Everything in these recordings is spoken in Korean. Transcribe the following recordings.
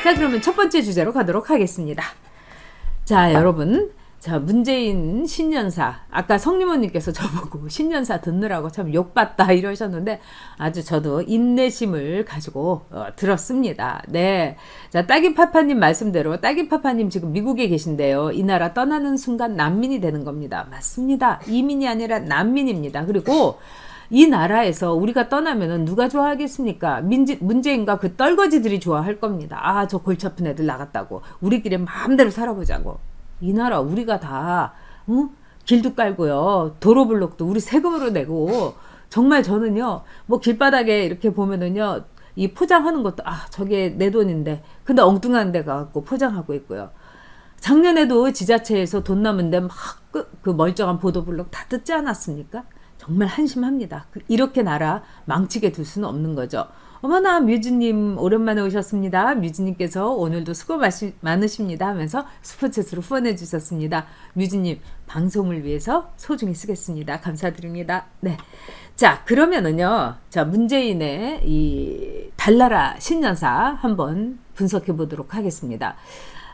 자, 그러면 첫 번째 주제로 가도록 하겠습니다. 자, 여러분. 자, 문재인 신년사. 아까 성리모님께서 저보고 신년사 듣느라고 참 욕받다 이러셨는데 아주 저도 인내심을 가지고 들었습니다. 네. 자, 따김파파님 말씀대로 따김파파님 지금 미국에 계신데요. 이 나라 떠나는 순간 난민이 되는 겁니다. 맞습니다. 이민이 아니라 난민입니다. 그리고 이 나라에서 우리가 떠나면은 누가 좋아하겠습니까? 문재인과 그 떨거지들이 좋아할 겁니다. 아, 저 골치 아픈 애들 나갔다고. 우리끼리 마음대로 살아보자고. 이 나라 우리가 다 길도 깔고요. 도로블록도 우리 세금으로 내고 정말 저는요. 뭐 길바닥에 이렇게 보면은요. 이 포장하는 것도 저게 내 돈인데 근데 엉뚱한 데 가갖고 포장하고 있고요. 작년에도 지자체에서 돈 남은데 막 그 멀쩡한 보도블록 다 뜯지 않았습니까? 정말 한심합니다. 이렇게 나라 망치게 둘 수는 없는 거죠. 어머나 뮤즈님 오랜만에 오셨습니다. 뮤즈님께서 오늘도 수고 많으십니다 하면서 슈퍼챗으로 후원해 주셨습니다. 뮤즈님 방송을 위해서 소중히 쓰겠습니다. 감사드립니다. 네, 자 그러면은요, 자 문재인의 이 달나라 신년사 한번 분석해 보도록 하겠습니다.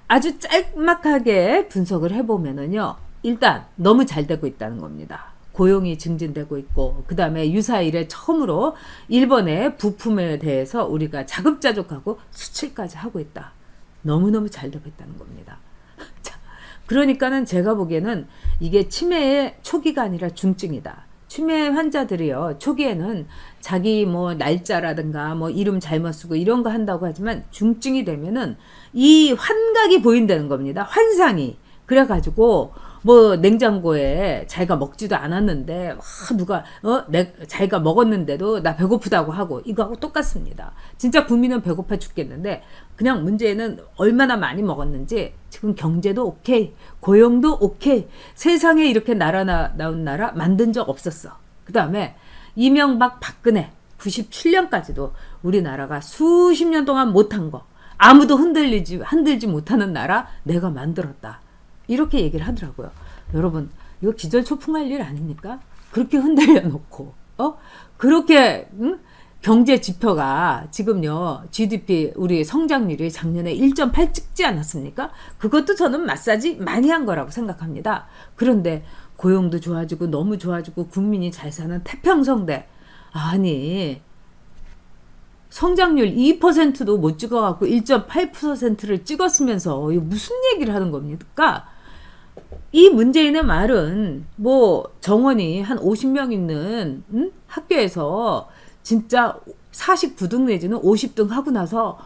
아주 짤막하게 분석을 해보면은요, 일단 너무 잘 되고 있다는 겁니다. 고용이 증진되고 있고 그 다음에 유사 이래 처음으로 일본의 부품에 대해서 우리가 자급자족하고 수출까지 하고 있다. 너무너무 잘 되고 있다는 겁니다. 자, 그러니까는 제가 보기에는 이게 치매의 초기가 아니라 중증이다. 치매 환자들이요, 초기에는 자기 뭐 날짜라든가 뭐 이름 잘못 쓰고 이런 거 한다고 하지만 중증이 되면은 이 환각이 보인다는 겁니다. 환상이. 그래가지고 뭐 냉장고에 자기가 먹지도 않았는데 누가 자기가 먹었는데도 나 배고프다고 하고 이거하고 똑같습니다. 진짜 국민은 배고파 죽겠는데 그냥 문제는 얼마나 많이 먹었는지 지금 경제도 오케이, 고용도 오케이, 세상에 이렇게 나온 나라 만든 적 없었어. 그 다음에 이명박 박근혜 97년까지도 우리나라가 수십 년 동안 못한 거 아무도 흔들지 못하는 나라 내가 만들었다. 이렇게 얘기를 하더라고요. 여러분, 이거 기절초풍할 일 아닙니까? 그렇게 흔들려 놓고, 그렇게, 경제 지표가 지금요, GDP, 우리 성장률이 작년에 1.8 찍지 않았습니까? 그것도 저는 마사지 많이 한 거라고 생각합니다. 그런데 고용도 좋아지고 너무 좋아지고 국민이 잘 사는 태평성대. 아니, 성장률 2%도 못 찍어갖고 1.8%를 찍었으면서 이거 무슨 얘기를 하는 겁니까? 이 문재인의 말은 뭐 정원이 한 50명 있는 학교에서 진짜 49등 내지는 50등 하고 나서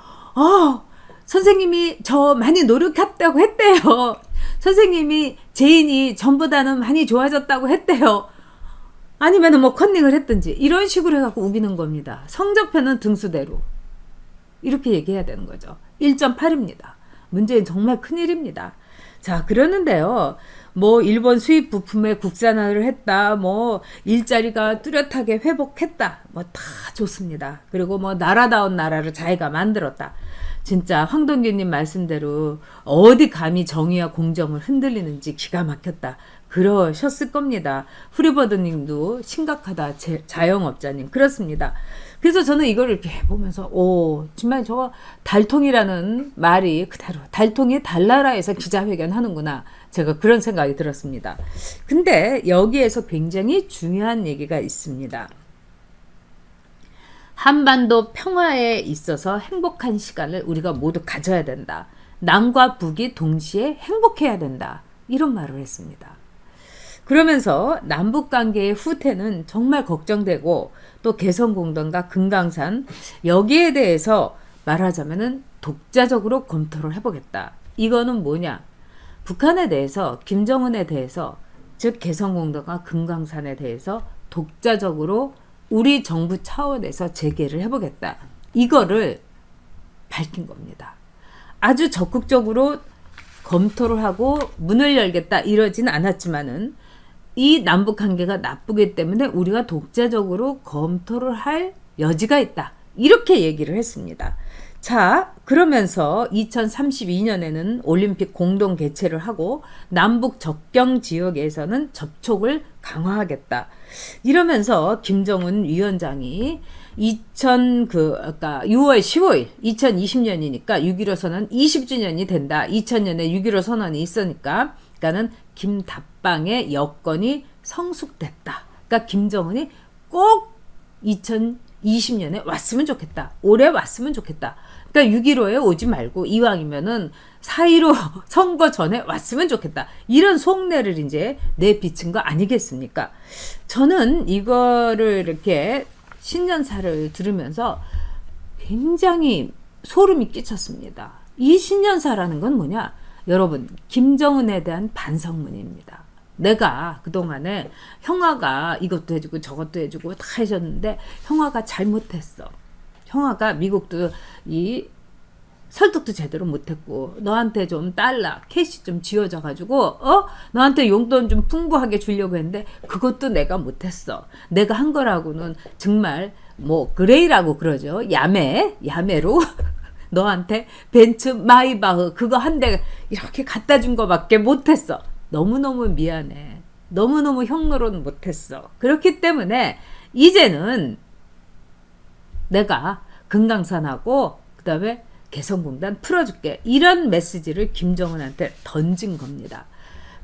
선생님이 저 많이 노력했다고 했대요. 선생님이 제인이 전보다는 많이 좋아졌다고 했대요. 아니면 뭐 컨닝을 했든지 이런 식으로 해갖고 우기는 겁니다. 성적표는 등수대로 이렇게 얘기해야 되는 거죠. 1.8입니다. 문재인 정말 큰일입니다. 자, 그러는데요. 뭐 일본 수입 부품의 국산화를 했다. 뭐 일자리가 뚜렷하게 회복했다. 뭐 다 좋습니다. 그리고 뭐 나라다운 나라를 자기가 만들었다. 진짜 황동규님 말씀대로 어디 감히 정의와 공정을 흔들리는지 기가 막혔다. 그러셨을 겁니다. 후리버드님도 심각하다. 자영업자님 그렇습니다. 그래서 저는 이걸 이렇게 보면서 정말 저거 달통이라는 말이 그대로 달통이 달나라에서 기자회견 하는구나. 제가 그런 생각이 들었습니다. 근데 여기에서 굉장히 중요한 얘기가 있습니다. 한반도 평화에 있어서 행복한 시간을 우리가 모두 가져야 된다. 남과 북이 동시에 행복해야 된다. 이런 말을 했습니다. 그러면서 남북관계의 후퇴는 정말 걱정되고 또 개성공단과 금강산 여기에 대해서 말하자면은 독자적으로 검토를 해보겠다. 이거는 뭐냐? 북한에 대해서 김정은에 대해서 즉 개성공단과 금강산에 대해서 독자적으로 우리 정부 차원에서 재개를 해보겠다. 이거를 밝힌 겁니다. 아주 적극적으로 검토를 하고 문을 열겠다 이러진 않았지만은 이 남북 관계가 나쁘기 때문에 우리가 독자적으로 검토를 할 여지가 있다. 이렇게 얘기를 했습니다. 자, 그러면서 2032년에는 올림픽 공동 개최를 하고 남북 접경 지역에서는 접촉을 강화하겠다. 이러면서 김정은 위원장이 아까 6월 15일 2020년이니까 6.15 선언 20주년이 된다. 2000년에 6.15 선언이 있으니까 그러니까는 김답방의 여건이 성숙됐다. 그러니까 김정은이 꼭 2020년에 왔으면 좋겠다. 올해 왔으면 좋겠다. 그러니까 6.15에 오지 말고 이왕이면은 4.15 선거 전에 왔으면 좋겠다. 이런 속내를 이제 내비친 거 아니겠습니까? 저는 이거를 이렇게 신년사를 들으면서 굉장히 소름이 끼쳤습니다. 이 신년사라는 건 뭐냐? 여러분, 김정은에 대한 반성문입니다. 내가 그동안에 형아가 이것도 해주고 저것도 해주고 다 해줬는데 형아가 잘못했어. 형아가 미국도 이 설득도 제대로 못했고 너한테 좀 달러, 캐시 좀 쥐어져가지고 너한테 용돈 좀 풍부하게 주려고 했는데 그것도 내가 못했어. 내가 한 거라고는 정말 뭐 그레이라고 그러죠. 야매로 너한테 벤츠 마이바흐 그거 한 대 이렇게 갖다 준 거밖에 못했어. 너무너무 미안해. 너무너무 형 노릇 못했어. 그렇기 때문에 이제는 내가 금강산하고 그 다음에 개성공단 풀어줄게. 이런 메시지를 김정은한테 던진 겁니다.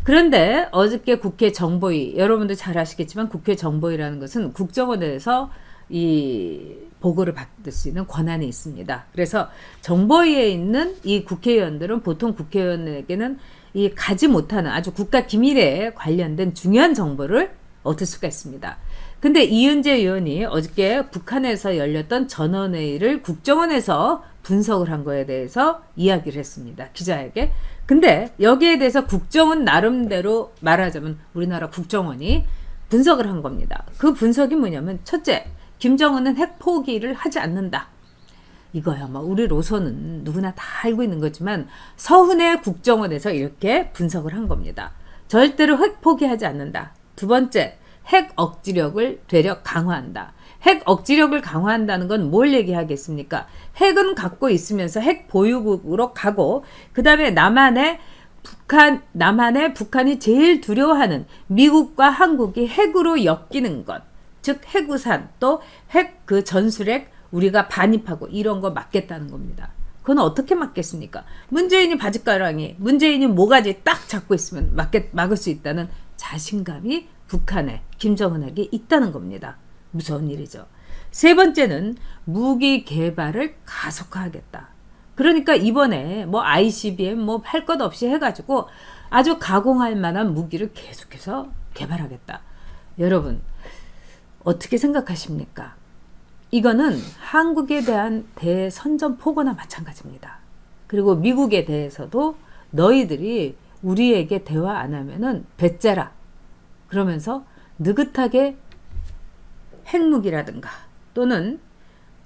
그런데 어저께 국회 정보위, 여러분도 잘 아시겠지만 국회 정보위라는 것은 국정원에서 이 보고를 받을 수 있는 권한이 있습니다. 그래서 정보위에 있는 이 국회의원들은 보통 국회의원에게는 이 가지 못하는 아주 국가 기밀에 관련된 중요한 정보를 얻을 수가 있습니다. 근데 이은재 의원이 어저께 북한에서 열렸던 전원회의를 국정원에서 분석을 한 거에 대해서 이야기를 했습니다. 기자에게. 근데 여기에 대해서 국정원 나름대로 말하자면 우리나라 국정원이 분석을 한 겁니다. 그 분석이 뭐냐면 첫째, 김정은은 핵 포기를 하지 않는다. 이거야 뭐 우리로서는 누구나 다 알고 있는 거지만 서훈의 국정원에서 이렇게 분석을 한 겁니다. 절대로 핵 포기하지 않는다. 두 번째, 핵 억지력을 되려 강화한다. 핵 억지력을 강화한다는 건 뭘 얘기하겠습니까? 핵은 갖고 있으면서 핵 보유국으로 가고 그 다음에 남한에 북한이 제일 두려워하는 미국과 한국이 핵으로 엮이는 것, 즉 핵우산 또 핵 그 전술핵 우리가 반입하고 이런 거 막겠다는 겁니다. 그건 어떻게 막겠습니까? 문재인이 바짓가랑이, 문재인이 모가지 딱 잡고 있으면 막을 수 있다는 자신감이 북한에, 김정은에게 있다는 겁니다. 무서운 일이죠. 세 번째는 무기 개발을 가속화하겠다. 그러니까 이번에 뭐 ICBM 뭐 할 것 없이 해가지고 아주 가공할 만한 무기를 계속해서 개발하겠다. 여러분, 어떻게 생각하십니까? 이거는 한국에 대한 대선전포고나 마찬가지입니다. 그리고 미국에 대해서도 너희들이 우리에게 대화 안 하면은 배째라. 그러면서 느긋하게 핵무기라든가 또는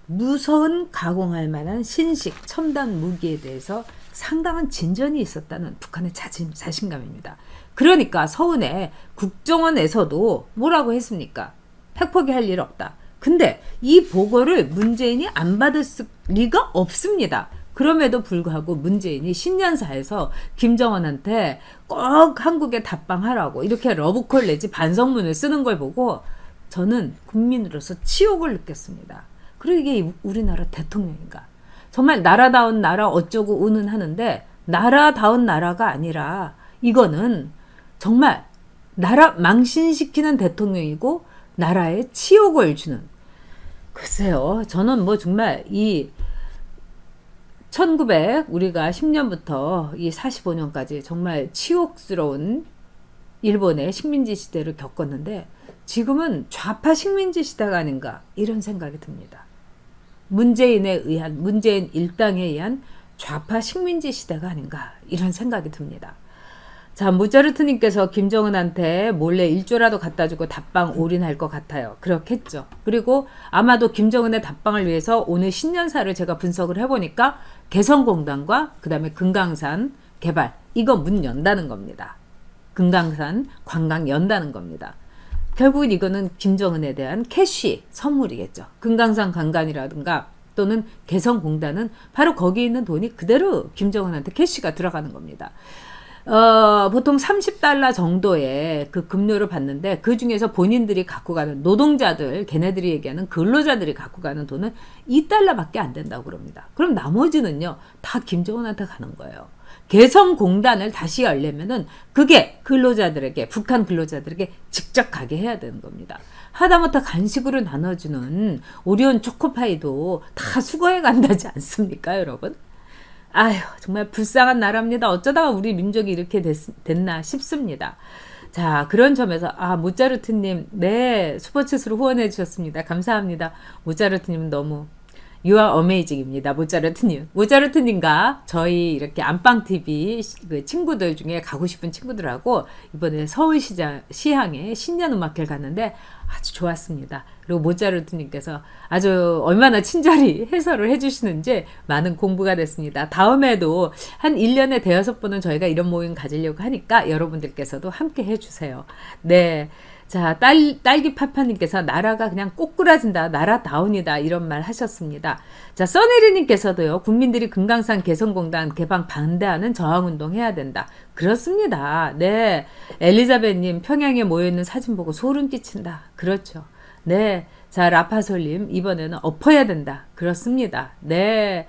무서운 가공할 만한 신식, 첨단 무기에 대해서 상당한 진전이 있었다는 북한의 자신감입니다. 그러니까 서훈의 국정원에서도 뭐라고 했습니까? 핵포기할 일 없다. 근데 이 보고를 문재인이 안 받을 리가 없습니다. 그럼에도 불구하고 문재인이 신년사에서 김정은한테 꼭 한국에 답방하라고 이렇게 러브콜 내지 반성문을 쓰는 걸 보고 저는 국민으로서 치욕을 느꼈습니다. 그리고 이게 우리나라 대통령인가? 정말 나라다운 나라 어쩌고 우는 하는데 나라다운 나라가 아니라 이거는 정말 나라 망신시키는 대통령이고 나라에 치욕을 주는. 글쎄요, 저는 뭐 정말 이 우리가 10년부터 이 45년까지 정말 치욕스러운 일본의 식민지 시대를 겪었는데 지금은 좌파 식민지 시대가 아닌가 이런 생각이 듭니다. 문재인 일당에 의한 좌파 식민지 시대가 아닌가 이런 생각이 듭니다. 자, 모차르트님께서 김정은한테 몰래 1조라도 갖다 주고 답방 올인할 것 같아요. 그렇겠죠. 그리고 아마도 김정은의 답방을 위해서 오늘 신년사를 제가 분석을 해보니까 개성공단과 그 다음에 금강산 개발 이거 문 연다는 겁니다. 금강산 관광 연다는 겁니다. 결국은 이거는 김정은에 대한 캐시 선물이겠죠. 금강산 관광이라든가 또는 개성공단은 바로 거기 있는 돈이 그대로 김정은한테 캐시가 들어가는 겁니다. 보통 30달러 정도의 그 급료를 받는데 그 중에서 본인들이 갖고 가는 노동자들, 걔네들이 얘기하는 근로자들이 갖고 가는 돈은 2달러밖에 안 된다고 그럽니다. 그럼 나머지는요, 다 김정은한테 가는 거예요. 개성공단을 다시 열려면은 그게 근로자들에게, 북한 근로자들에게 직접 가게 해야 되는 겁니다. 하다못해 간식으로 나눠주는 오리온 초코파이도 다 수거해 간다지 않습니까, 여러분? 아휴, 정말 불쌍한 나라입니다. 어쩌다가 우리 민족이 이렇게 됐나 싶습니다. 자, 그런 점에서, 모짜르트님, 네, 슈퍼챗으로 후원해 주셨습니다. 감사합니다. 모짜르트님은 너무 You are amazing입니다. 모짜르트님. 모짜르트님과 저희 이렇게 안방TV 그 친구들 중에 가고 싶은 친구들하고 이번에 시향에 신년음악회를 갔는데 아주 좋았습니다. 그리고 모짜르트님께서 아주 얼마나 친절히 해설을 해주시는지 많은 공부가 됐습니다. 다음에도 한 1년에 대여섯 번은 저희가 이런 모임 가지려고 하니까 여러분들께서도 함께 해주세요. 네. 자, 딸기파파님께서 나라가 그냥 꼬꾸라진다, 나라다운이다, 이런 말 하셨습니다. 자, 써니리님께서도요, 국민들이 금강산 개성공단 개방 반대하는 저항운동 해야 된다. 그렇습니다. 네. 엘리자벳님, 평양에 모여있는 사진 보고 소름 끼친다. 그렇죠. 네. 자, 라파솔님, 이번에는 엎어야 된다. 그렇습니다. 네.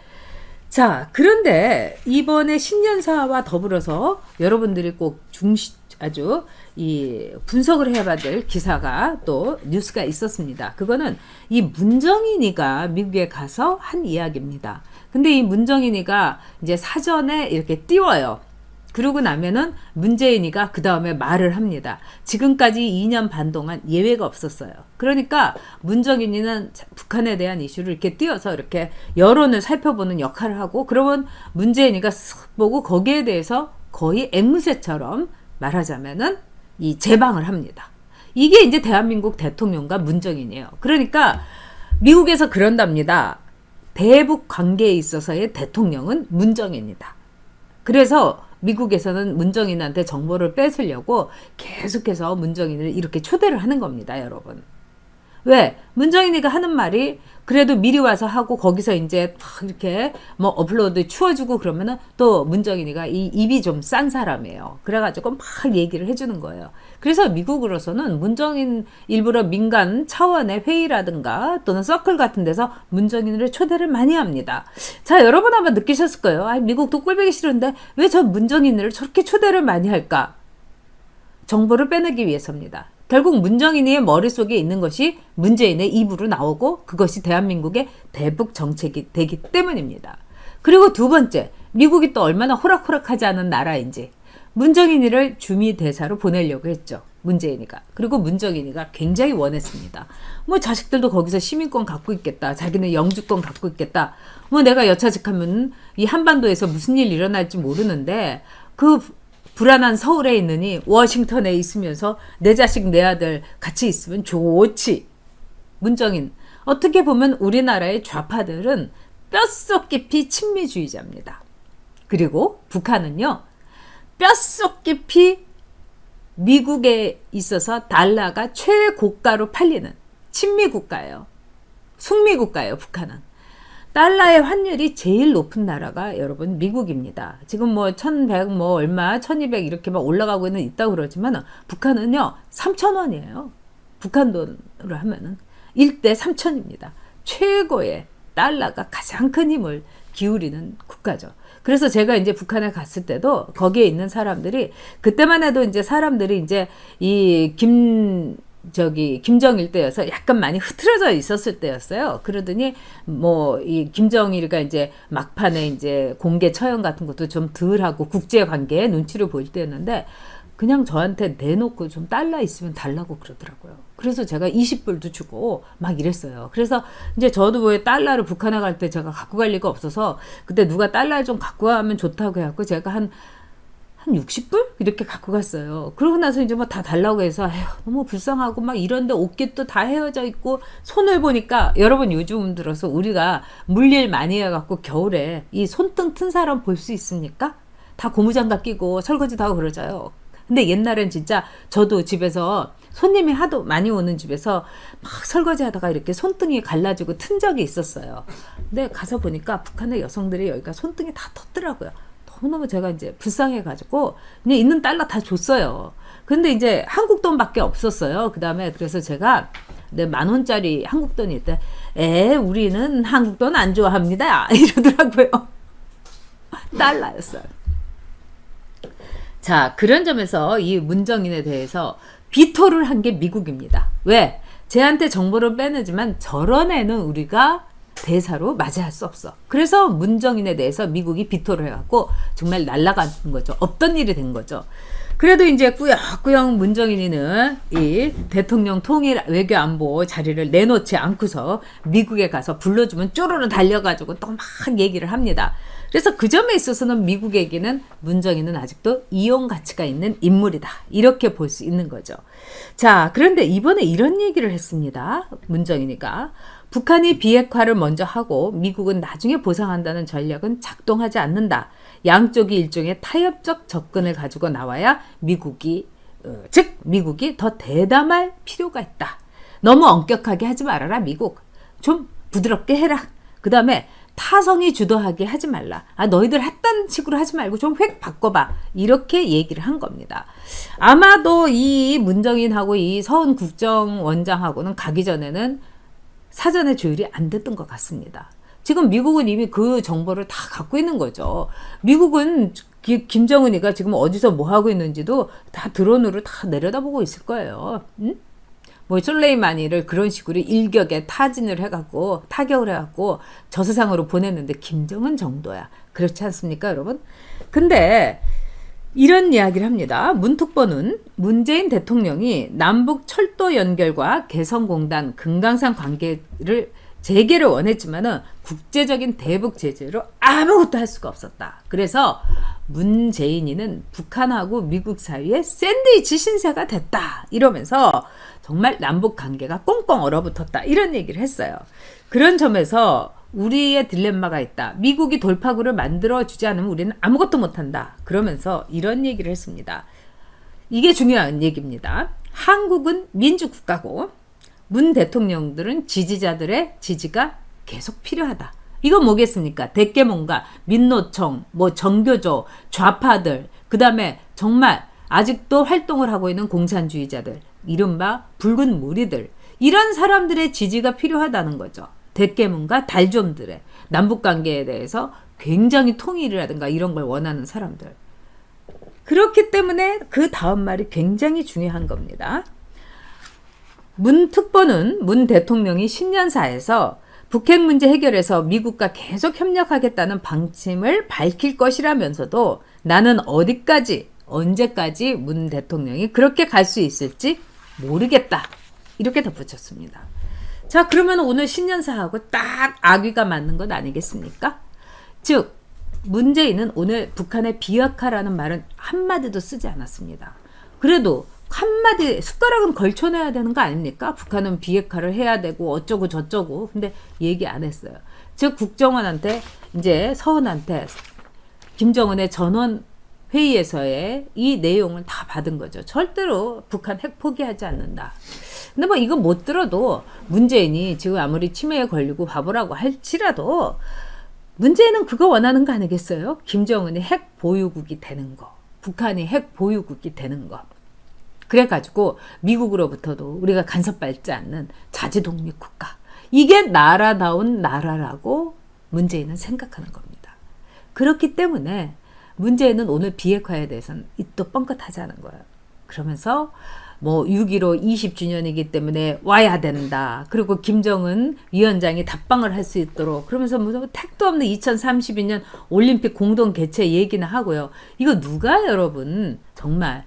자, 그런데 이번에 신년사와 더불어서 여러분들이 꼭 아주 이 분석을 해봐야 될 기사가 또 뉴스가 있었습니다. 그거는 이 문정인이가 미국에 가서 한 이야기입니다. 근데 이 문정인이가 이제 사전에 이렇게 띄워요. 그러고 나면은 문재인이가 그 다음에 말을 합니다. 지금까지 2년 반 동안 예외가 없었어요. 그러니까 문정인이는 북한에 대한 이슈를 이렇게 띄워서 이렇게 여론을 살펴보는 역할을 하고, 그러면 문재인이가 쓱 보고 거기에 대해서 거의 앵무새처럼 말하자면은 이 제방을 합니다. 이게 이제 대한민국 대통령과 문정인이에요. 그러니까 미국에서 그런답니다. 대북 관계에 있어서의 대통령은 문정인이다. 그래서 미국에서는 문정인한테 정보를 뺏으려고 계속해서 문정인을 이렇게 초대를 하는 겁니다, 여러분. 왜? 문정인이가 하는 말이 그래도 미리 와서 하고 거기서 이제 막 이렇게 뭐 업로드 추워주고 그러면은 또 문정인이가 이 입이 좀 싼 사람이에요. 그래가지고 막 얘기를 해주는 거예요. 그래서 미국으로서는 문정인 일부러 민간 차원의 회의라든가 또는 서클 같은 데서 문정인을 초대를 많이 합니다. 자, 여러분 아마 느끼셨을 거예요. 미국도 꼴보기 싫은데 왜 저 문정인을 저렇게 초대를 많이 할까? 정보를 빼내기 위해서입니다. 결국 문정인의 머릿속에 있는 것이 문재인의 입으로 나오고 그것이 대한민국의 대북 정책이 되기 때문입니다. 그리고 두 번째, 미국이 또 얼마나 호락호락하지 않은 나라인지 문정인이를 주미 대사로 보내려고 했죠. 문재인이가. 그리고 문정인이가 굉장히 원했습니다. 뭐 자식들도 거기서 시민권 갖고 있겠다. 자기는 영주권 갖고 있겠다. 뭐 내가 여차직하면 이 한반도에서 무슨 일 일어날지 모르는데 그 불안한 서울에 있느니 워싱턴에 있으면서 내 자식 내 아들 같이 있으면 좋지. 문정인. 어떻게 보면 우리나라의 좌파들은 뼛속 깊이 친미주의자입니다. 그리고 북한은요, 뼛속 깊이 미국에 있어서 달러가 최고가로 팔리는 친미국가예요. 숙미국가예요, 북한은. 달러의 환율이 제일 높은 나라가 여러분 미국입니다. 지금 뭐 1100 뭐 얼마 1200 이렇게 막 올라가고 있다고 그러지만 북한은요 3000원이에요. 북한 돈으로 하면은 1대 3000입니다. 최고의 달러가 가장 큰 힘을 기울이는 국가죠. 그래서 제가 이제 북한에 갔을 때도 거기에 있는 사람들이 그때만 해도 이제 사람들이 이제 이 김정일 때여서 약간 많이 흐트러져 있었을 때였어요. 그러더니 뭐 이 김정일이가 이제 막판에 이제 공개 처형 같은 것도 좀 덜 하고 국제 관계에 눈치를 보일 때였는데 그냥 저한테 내놓고 좀 달러 있으면 달라고 그러더라고요. 그래서 제가 20불도 주고 막 이랬어요. 그래서 이제 저도 왜 달러를 북한에 갈 때 제가 갖고 갈 리가 없어서 그때 누가 달러를 좀 갖고 가면 좋다고 해갖고 제가 한 60불? 이렇게 갖고 갔어요. 그러고 나서 이제 뭐 다 달라고 해서 에휴, 너무 불쌍하고 막 이런데 옷깃도 다 헤어져 있고 손을 보니까 여러분 요즘 들어서 우리가 물일 많이 해갖고 겨울에 이 손등 튼 사람 볼 수 있습니까? 다 고무장갑 끼고 설거지도 하고 그러잖아요. 근데 옛날엔 진짜 저도 집에서 손님이 하도 많이 오는 집에서 막 설거지 하다가 이렇게 손등이 갈라지고 튼 적이 있었어요. 근데 가서 보니까 북한의 여성들이 여기가 손등이 다 텄더라고요. 너무너무 제가 이제 불쌍해가지고 그냥 있는 달러 다 줬어요. 근데 이제 한국 돈밖에 없었어요. 그 다음에 그래서 제가 내 10,000원짜리 한국 돈이 있대. 우리는 한국 돈 안 좋아합니다. 이러더라고요. 달러였어요. 자, 그런 점에서 이 문정인에 대해서 비토를 한 게 미국입니다. 왜? 쟤한테 정보를 빼내지만 저런 애는 우리가 대사로 맞이할 수 없어. 그래서 문정인에 대해서 미국이 비토를 해갖고 정말 날아간 거죠. 없던 일이 된 거죠. 그래도 이제 꾸역꾸역 문정인이는 이 대통령 통일 외교 안보 자리를 내놓지 않고서 미국에 가서 불러주면 쪼르르 달려가지고 또 막 얘기를 합니다. 그래서 그 점에 있어서는 미국에게는 문정인은 아직도 이용 가치가 있는 인물이다. 이렇게 볼 수 있는 거죠. 자, 그런데 이번에 이런 얘기를 했습니다. 문정인이가. 북한이 비핵화를 먼저 하고 미국은 나중에 보상한다는 전략은 작동하지 않는다. 양쪽이 일종의 타협적 접근을 가지고 나와야 미국이 더 대담할 필요가 있다. 너무 엄격하게 하지 말아라, 미국. 좀 부드럽게 해라. 그 다음에 타성이 주도하게 하지 말라. 너희들 했던 식으로 하지 말고 좀 획 바꿔봐. 이렇게 얘기를 한 겁니다. 아마도 이 문정인하고 이 서훈 국정원장하고는 가기 전에는 사전에 조율이 안 됐던 것 같습니다. 지금 미국은 이미 그 정보를 다 갖고 있는 거죠. 미국은 김정은이가 지금 어디서 뭐 하고 있는지도 다 드론으로 다 내려다보고 있을 거예요. 응? 뭐 솔레이마니를 그런 식으로 일격에 타격을 해갖고 저세상으로 보냈는데 김정은 정도야. 그렇지 않습니까, 여러분? 근데 이런 이야기를 합니다. 문특보는 문재인 대통령이 남북 철도 연결과 개성공단 금강산 관계를 재개를 원했지만은 국제적인 대북 제재로 아무것도 할 수가 없었다. 그래서 문재인이는 북한하고 미국 사이에 샌드위치 신세가 됐다. 이러면서 정말 남북 관계가 꽁꽁 얼어붙었다. 이런 얘기를 했어요. 그런 점에서 우리의 딜레마가 있다. 미국이 돌파구를 만들어주지 않으면 우리는 아무것도 못한다. 그러면서 이런 얘기를 했습니다. 이게 중요한 얘기입니다. 한국은 민주국가고 문 대통령들은 지지자들의 지지가 계속 필요하다. 이건 뭐겠습니까? 대깨문과 민노총, 정교조, 좌파들, 그 다음에 정말 아직도 활동을 하고 있는 공산주의자들, 이른바 붉은 무리들, 이런 사람들의 지지가 필요하다는 거죠. 대깨문과 달좀들의 남북관계에 대해서 굉장히 통일이라든가 이런 걸 원하는 사람들. 그렇기 때문에 그 다음 말이 굉장히 중요한 겁니다. 문 특보는 문 대통령이 신년사에서 북핵 문제 해결에서 미국과 계속 협력하겠다는 방침을 밝힐 것이라면서도 나는 어디까지 언제까지 문 대통령이 그렇게 갈 수 있을지 모르겠다. 이렇게 덧붙였습니다. 자, 그러면 오늘 신년사하고 딱 악귀가 맞는 것 아니겠습니까? 즉 문재인은 오늘 북한의 비핵화라는 말은 한마디도 쓰지 않았습니다. 그래도 한마디 숟가락은 걸쳐내야 되는 거 아닙니까? 북한은 비핵화를 해야 되고 어쩌고 저쩌고. 근데 얘기 안 했어요. 즉 국정원한테 이제 서훈한테 김정은의 전원 회의에서의 이 내용을 다 받은 거죠. 절대로 북한 핵 포기하지 않는다. 근데 뭐 이거 못 들어도 문재인이 지금 아무리 치매에 걸리고 바보라고 할지라도 문재인은 그거 원하는 거 아니겠어요? 김정은이 핵 보유국이 되는 거. 북한이 핵 보유국이 되는 거. 그래가지고 미국으로부터도 우리가 간섭받지 않는 자주독립국가. 이게 나라다운 나라라고 문재인은 생각하는 겁니다. 그렇기 때문에 문재인은 오늘 비핵화에 대해서는 입도 뻥끗하지 않은 거예요. 그러면서 6.15 20주년이기 때문에 와야 된다. 그리고 김정은 위원장이 답방을 할 수 있도록 그러면서 택도 없는 2032년 올림픽 공동 개최 얘기는 하고요. 이거 누가 여러분 정말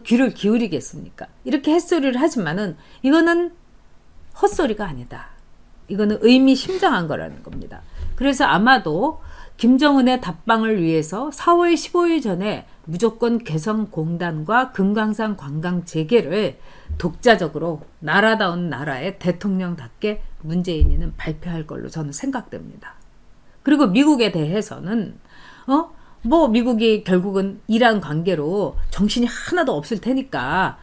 귀를 기울이겠습니까? 이렇게 햇소리를 하지만은 이거는 헛소리가 아니다. 이거는 의미심장한 거라는 겁니다. 그래서 아마도 김정은의 답방을 위해서 4월 15일 전에 무조건 개성공단과 금강산 관광 재개를 독자적으로 나라다운 나라의 대통령답게 문재인이는 발표할 걸로 저는 생각됩니다. 그리고 미국에 대해서는 미국이 결국은 이란 관계로 정신이 하나도 없을 테니까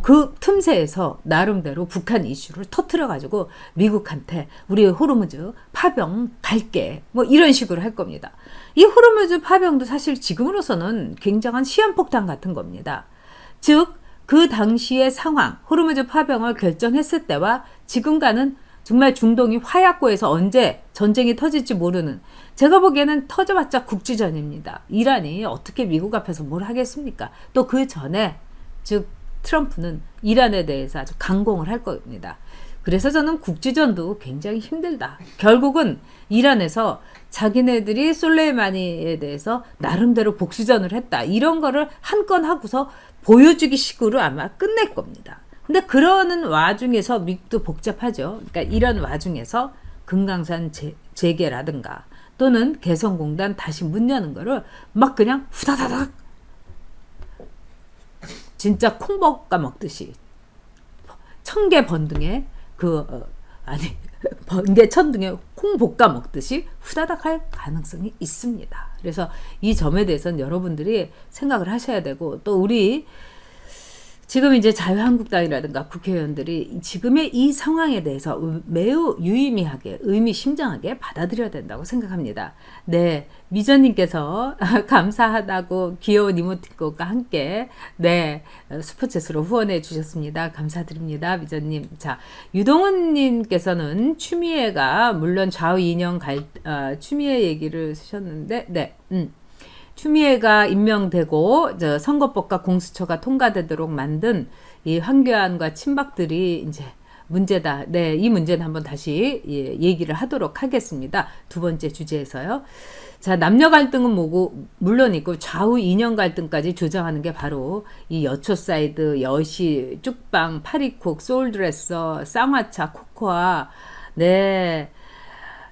그 틈새에서 나름대로 북한 이슈를 터트려가지고 미국한테 우리 호르무즈 파병 갈게 뭐 이런 식으로 할 겁니다. 이 호르무즈 파병도 사실 지금으로서는 굉장한 시한폭탄 같은 겁니다. 즉 그 당시의 상황, 호르무즈 파병을 결정했을 때와 지금과는 정말 중동이 화약고에서 언제 전쟁이 터질지 모르는, 제가 보기에는 터져봤자 국지전입니다. 이란이 어떻게 미국 앞에서 뭘 하겠습니까? 또 그 전에 즉 트럼프는 이란에 대해서 아주 강공을 할 겁니다. 그래서 저는 국지전도 굉장히 힘들다. 결국은 이란에서 자기네들이 솔레이마니에 대해서 나름대로 복수전을 했다. 이런 거를 한 건 하고서 보여주기 식으로 아마 끝낼 겁니다. 근데 그러는 와중에서 미국도 복잡하죠. 그러니까 이런 와중에서 금강산 재개라든가 또는 개성공단 다시 문 여는 거를 막 그냥 후다다닥 진짜 콩 볶아 먹듯이 청개 번등에 번개 천등에 콩 볶아 먹듯이 후다닥 할 가능성이 있습니다. 그래서 이 점에 대해서는 여러분들이 생각을 하셔야 되고, 또 우리 지금 이제 자유한국당이라든가 국회의원들이 지금의 이 상황에 대해서 매우 유의미하게 의미심장하게 받아들여야 된다고 생각합니다. 네, 미전님께서 감사하다고 귀여운 이모티콘과 함께 슈퍼챗으로 후원해 주셨습니다. 감사드립니다, 미전님. 자, 유동훈님께서는 추미애가 물론 좌우 이념 추미애 얘기를 쓰셨는데, 추미애가 임명되고 선거법과 공수처가 통과되도록 만든 이 황교안과 친박들이 이제 문제다. 네, 이 문제는 한번 다시 얘기를 하도록 하겠습니다. 두 번째 주제에서요. 자, 남녀 갈등은 뭐고 물론 있고 좌우 이념 갈등까지 조장하는 게 바로 이 여초사이드, 여시, 쭉방, 파리콕, 소울드레서, 쌍화차, 코코아,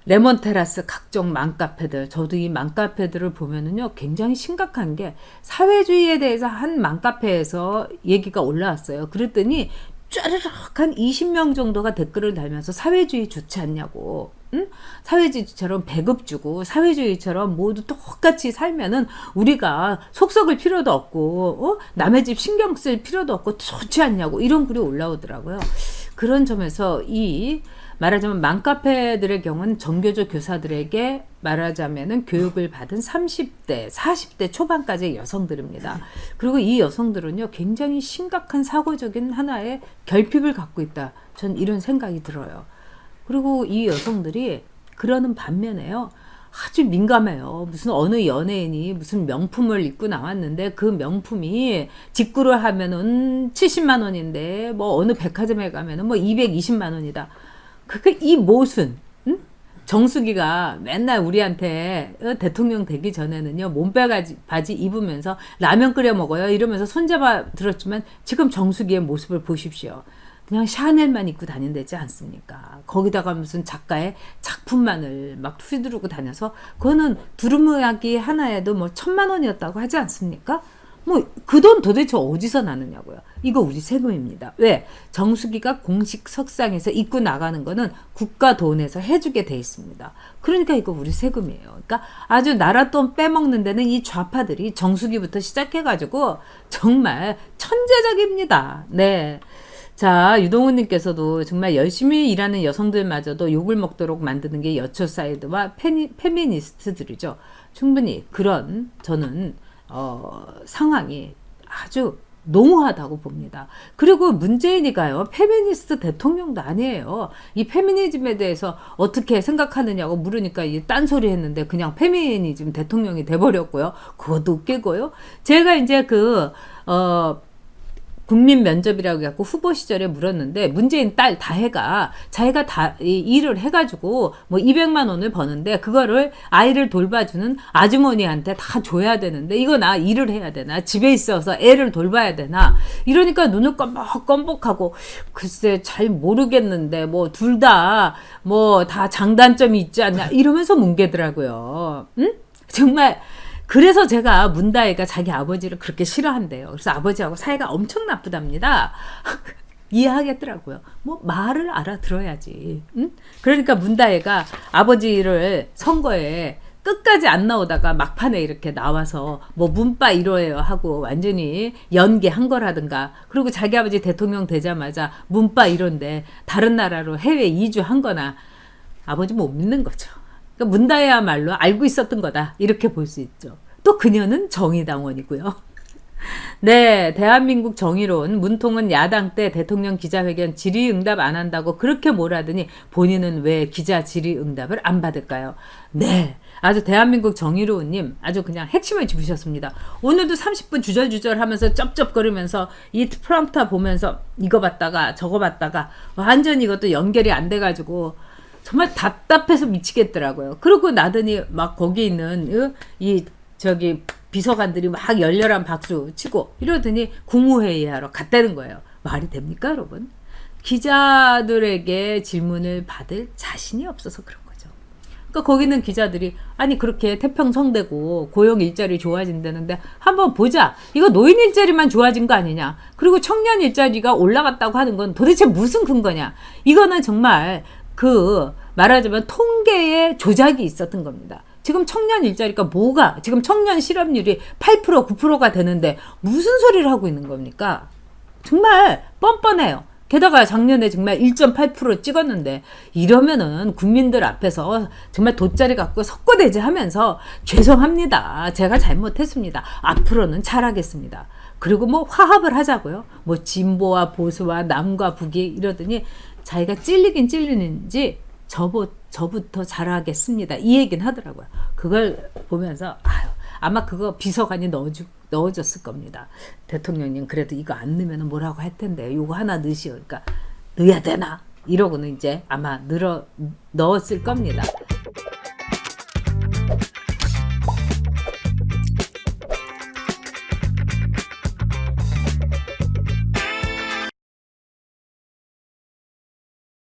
레몬테라스, 각종 맘카페들. 저도 이 맘카페들을 보면은요, 굉장히 심각한 게 사회주의에 대해서 한 맘카페에서 얘기가 올라왔어요. 그랬더니 쫘르륵 한 20명 정도가 댓글을 달면서 사회주의 좋지 않냐고. 응? 사회주의처럼 배급 주고 사회주의처럼 모두 똑같이 살면은 우리가 속 썩을 필요도 없고 남의 집 신경 쓸 필요도 없고 좋지 않냐고, 이런 글이 올라오더라고요. 그런 점에서 말하자면 맘카페들의 경우는 정교조 교사들에게 말하자면은 교육을 받은 30대, 40대 초반까지의 여성들입니다. 그리고 이 여성들은요, 굉장히 심각한 사고적인 하나의 결핍을 갖고 있다. 전 이런 생각이 들어요. 그리고 이 여성들이 그러는 반면에요, 아주 민감해요. 무슨 어느 연예인이 무슨 명품을 입고 나왔는데 그 명품이 직구를 하면은 70만 원인데 뭐 어느 백화점에 가면은 뭐 220만 원이다. 이 모순, 응? 정수기가 맨날 우리한테 대통령 되기 전에는요, 몸빼바지 입으면서 라면 끓여 먹어요 이러면서 손잡아 들었지만 지금 정수기의 모습을 보십시오. 그냥 샤넬만 입고 다닌다지 않습니까? 거기다가 무슨 작가의 작품만을 막 휘두르고 다녀서 그거는 두루마기 하나에도 뭐 1,000만 원이었다고 하지 않습니까? 뭐 그 돈 도대체 어디서 나느냐고요. 이거 우리 세금입니다. 왜? 정수기가 공식 석상에서 입고 나가는 거는 국가 돈에서 해주게 돼 있습니다. 그러니까 이거 우리 세금이에요. 그러니까 아주 나라 돈 빼먹는 데는 이 좌파들이 정수기부터 시작해가지고 정말 천재적입니다. 네. 자, 유동훈님께서도 정말 열심히 일하는 여성들마저도 욕을 먹도록 만드는 게 여초사이드와 페미니스트들이죠. 충분히 그런 저는 상황이 아주 농후하다고 봅니다. 그리고 문재인이가요, 페미니스트 대통령도 아니에요. 이 페미니즘에 대해서 어떻게 생각하느냐고 물으니까 딴소리 했는데 그냥 페미니즘 대통령이 돼버렸고요. 그것도 웃기고요. 제가 이제 국민 면접이라고 해갖고 후보 시절에 물었는데, 문재인 딸 다혜가 자기가 다 일을 해가지고 뭐 200만 원을 버는데 그거를 아이를 돌봐주는 아주머니한테 다 줘야 되는데 이거 나 일을 해야 되나, 집에 있어서 애를 돌봐야 되나, 이러니까 눈을 껌뻑껌뻑하고 글쎄 잘 모르겠는데 뭐 둘 다 뭐 다 장단점이 있지 않냐 이러면서 뭉개더라고요. 응? 정말. 그래서 제가 문다혜가 자기 아버지를 그렇게 싫어한대요. 그래서 아버지하고 사이가 엄청 나쁘답니다. 이해하겠더라고요. 뭐 말을 알아들어야지. 응? 그러니까 문다혜가 아버지를 선거에 끝까지 안 나오다가 막판에 이렇게 나와서 뭐 문바 이러해요 하고 완전히 연기한 거라든가, 그리고 자기 아버지 대통령 되자마자 문바 이런데 다른 나라로 해외 이주한 거나 아버지 못 믿는 거죠. 그러니까 문다혜야말로 알고 있었던 거다 이렇게 볼 수 있죠. 또 그녀는 정의당원이고요. 네, 대한민국 정의로운 문통은 야당 때 대통령 기자회견 질의응답 안 한다고 그렇게 몰아더니 본인은 왜 기자 질의응답을 안 받을까요? 네, 아주 대한민국 정의로운님 아주 그냥 핵심을 짚으셨습니다. 오늘도 30분 주절주절 하면서 쩝쩝거리면서 이 프롬프터 보면서 이거 봤다가 저거 봤다가 완전히 이것도 연결이 안 돼가지고 정말 답답해서 미치겠더라고요. 그러고 나더니 막 거기 있는 이 저기 비서관들이 막 열렬한 박수 치고 이러더니 국무회의하러 갔다는 거예요. 말이 됩니까, 여러분? 기자들에게 질문을 받을 자신이 없어서 그런 거죠. 그러니까 거기는 기자들이 아니 그렇게 태평성대고 고용 일자리 좋아진다는데 한번 보자. 이거 노인 일자리만 좋아진 거 아니냐. 그리고 청년 일자리가 올라갔다고 하는 건 도대체 무슨 근거냐. 이거는 정말 말하자면 통계의 조작이 있었던 겁니다. 지금 청년 일자리가 뭐가, 지금 청년 실업률이 8% 9%가 되는데 무슨 소리를 하고 있는 겁니까? 정말 뻔뻔해요. 게다가 작년에 정말 1.8% 찍었는데 이러면은 국민들 앞에서 정말 돗자리 갖고 석고대지 하면서 죄송합니다. 제가 잘못했습니다. 앞으로는 잘하겠습니다. 그리고 뭐 화합을 하자고요. 뭐 진보와 보수와 남과 북이 이러더니 자기가 찔리긴 찔리는지 저부터 잘하겠습니다. 이 얘기는 하더라고요. 그걸 보면서 아마 그거 비서관이 넣어줬을 겁니다. 대통령님 그래도 이거 안 넣으면 뭐라고 할 텐데 이거 하나 넣으시오. 그러니까 넣어야 되나? 이러고는 이제 아마 넣었을 겁니다.